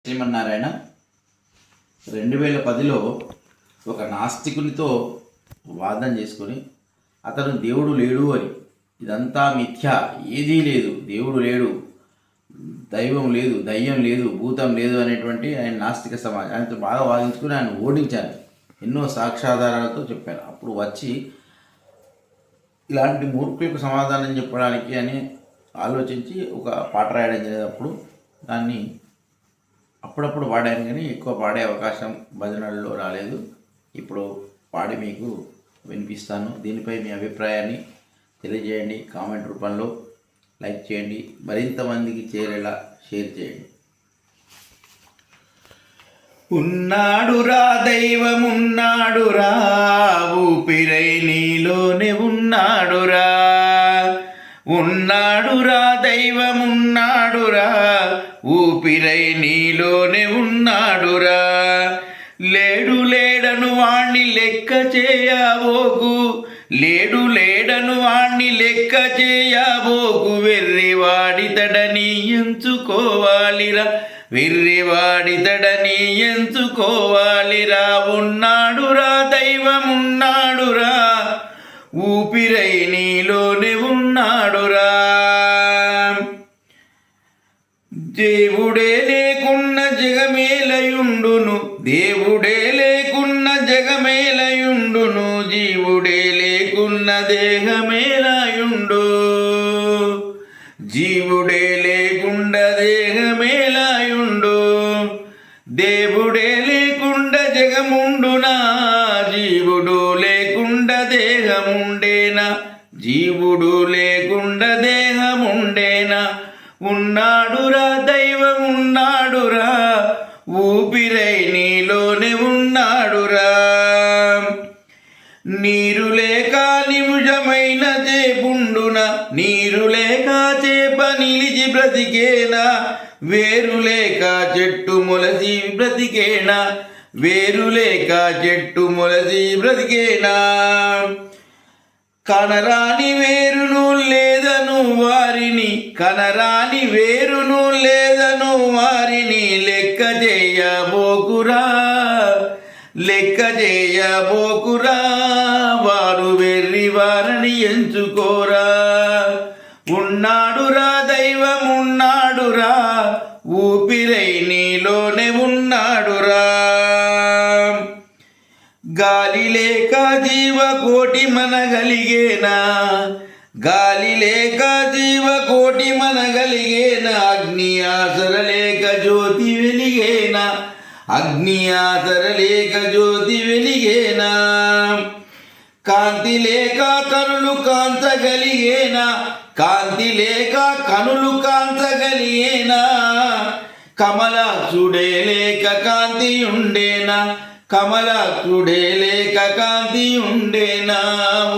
శ్రీమన్నారాయణ 2010లో ఒక నాస్తికునితో వాదన చేసుకొని అతను దేవుడు లేడు అని, ఇదంతా మిథ్య, ఏదీ లేదు, దేవుడు లేడు, దైవం లేదు, దయ్యం లేదు, భూతం లేదు అనేటువంటి ఆయన నాస్తిక సమాజం ఆయనతో బాగా వాదించుకుని ఆయన ఓడించాను. ఎన్నో సాక్ష్యాధారాలతో చెప్పాను. అప్పుడు వచ్చి ఇలాంటి మూర్ఖులకు సమాధానం చెప్పడానికి అని ఆలోచించి ఒక పాట రాయడం జరిగినప్పుడు దాన్ని అప్పుడప్పుడు పాడాను, కానీ ఎక్కువ పాడే అవకాశం భజనల్లో రాలేదు. ఇప్పుడు పాడి మీకు వినిపిస్తాను. దీనిపై మీ అభిప్రాయాన్ని తెలియజేయండి, కామెంట్ రూపంలో లైక్ చేయండి, మరింత మందికి చేరేలా షేర్ చేయండి. ఉన్నాడురా దైవమున్నాడురా, ఊపిరై నీలోనే ఉన్నాడురా. ఉన్నాడురా దైవమున్నాడురా, ఊపిరై నీలోనే ఉన్నాడురా. లేడు లేడను వాణ్ణి లెక్క చేయబోకు, లేడు లేడను వాణ్ణి లెక్క చేయబోకు. వెర్రివాడితడని ఎంచుకోవాలిరా, వెర్రివాడితడని ఎంచుకోవాలిరా. ఉన్నాడురా దైవమున్నాడురా, ఊపిరై నీలోనే ఉన్నాడురా. దేవుడే లేకున్న జగమేలయుండును, దేవుడే లేకున్న జగమేలయుండును. జీవుడే లేకున్న దేహమేలయుండు, జీవుడే లేకుండ దేహమేలయుండు. దేవుడే లేకుండ జగముండునా, జీవుడు లేకుండ దేహముండేనా, జీవుడు లేకుండ దేహముండేనా. ఉన్నాడురా దైవమున్నాడురా, ఊపిరై నీలోనే ఉన్నాడురా. నీరు లేక నిమిషమైన చేపుండునా, నీరు లేక చేప నిలిచి బ్రతికేనా. వేరు లేక చెట్టు మొలసి బ్రతికేనా, వేరు లేక చెట్టు మొలసి బ్రతికేనా. కనరాని వేరును లేదను వారిని, కనరాని వేరును లేదను వారిని. లెక్క చేయబోకురా, లెక్క చేయబోకురా. వారు వెర్రి వారిని ఎంచుకోరా. ఉన్నాడురా దైవమున్నాడురా, ఊపిరై నీలోనే ఉన్నాడురా. గాలి లేక జీవకోటి మనగలిగేనా, గాలి లేక జీవకోటి మనగలిగేనా. అగ్ని ఆసర లేక జ్యోతి వెలిగేనా, అగ్ని ఆసర లేక జ్యోతి వెలిగేనా. కాంతి లేక కనులు కాంచగలిగేనా, కాంతి లేక కనులు కాంచగలిగేనా. కమలాక్షుడే లేక కాంతి ఉండేనా, కమలాక్షుడే లేక కాంతి ఉండేనా.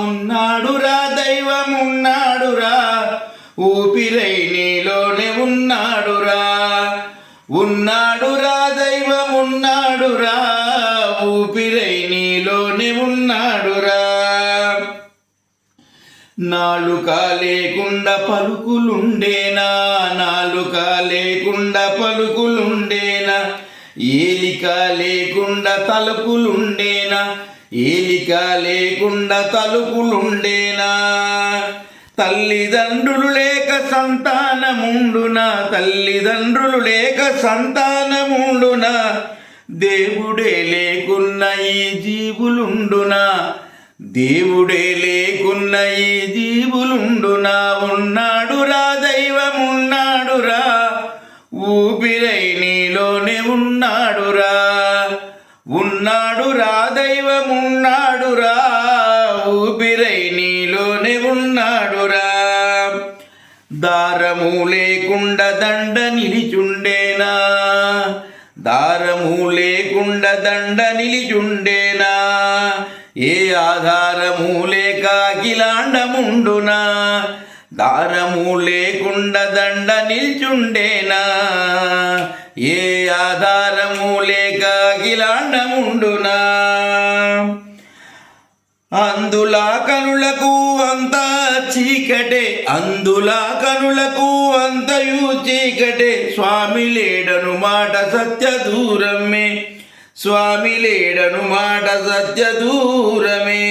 ఉన్నాడురా దైవమున్నాడురా, ఊపిరై నీలోనే ఉన్నాడురా. ఉన్నాడురా దైవమున్నాడురా, ఊపిరై నీలోనే ఉన్నాడురా. నాలుక లేకుండా పలుకులుండేనా, నాలుక లేకుండా పలుకులుండేనా. ఏలిక లేకుండా తలుపులుండేనా, ఏలిక లేకుండా తలుపులుండేనా. తల్లిదండ్రులు లేక సంతానముండునా, తల్లిదండ్రులు లేక సంతానముండునా. దేవుడే లేకున్న ఈ జీవులుండునా, దేవుడే లేకున్న ఈ జీవులుండునా. ఉన్నాడురా దైవమున్నాడురా, ఊపిరై నీలోనే ఉన్నాడురా. ఉన్నాడురా దైవమున్నాడురా, ఊపిరై నీలోనే ఉన్నాడురా. దారము లేకుండా దండ నిలిచుండేనా, దారము లేకుండా దండ నిలిచుండేనా. ఏ ఆధారము లేక అఖిలాండముండునా, దారము లేకుండా దండ నిల్చుండేనా. ఏ ఆధారము లేక అఖిలాండముండునా. అందులా కనులకు అంతా చీకటే, అందులా కనులకు అంతయు చీకటే, స్వామి లేడను మాట సత్య దూరమే, స్వామి లేడను మాట సత్య దూరమే.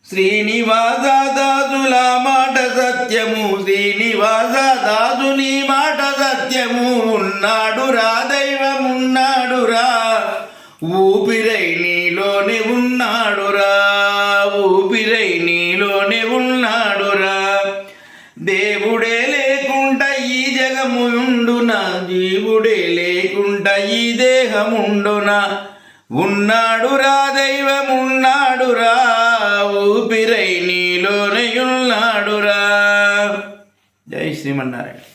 శ్రీనివాస దాసుల మాట సత్యము, శ్రీనివాస దాసుని మాట సత్యము, ఉన్నాడురా దైవమున్నాడురా, ఊపిరై నీలోనే ఉన్నాడురా, ఊపిరై నీలోనే ఉన్నాడురా. దేవుడే లేకుండా ఈ జగముండునా, జీవుడే లేకుండా ఈ దేహముండునా, ఉన్నాడురా దైవమున్నాడురా, ఊపిరై నీలోనే ఉన్నాడురా. జై శ్రీమన్నారాయణ.